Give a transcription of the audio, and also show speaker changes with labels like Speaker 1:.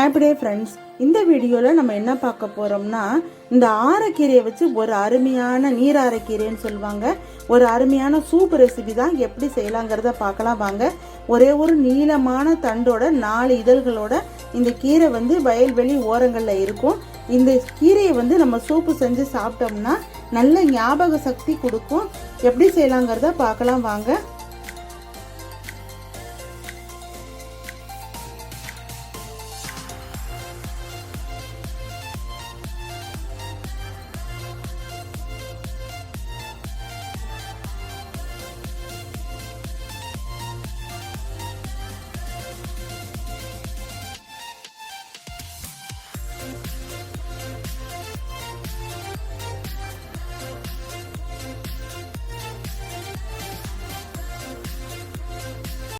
Speaker 1: Happy day friends. இந்த வீடியோவில் நம்ம என்ன பார்க்க போகிறோம்னா, இந்த ஆரைக்கீரையை வச்சு ஒரு அருமையான நீர் ஆரைக்கீரைன்னு சொல்லுவாங்க, ஒரு அருமையான சூப் ரெசிபி தான் எப்படி செய்யலாங்கிறத பார்க்கலாம் வாங்க. ஒரே ஒரு நீளமான தண்டோட 4 இதழ்களோட இந்த கீரை வயல்வெளி ஓரங்களில் இருக்கும். இந்த கீரையை நம்ம சூப்பு செஞ்சு சாப்பிட்டோம்னா நல்ல ஞாபக சக்தி கொடுக்கும். எப்படி செய்யலாங்கிறத பார்க்கலாம் வாங்க.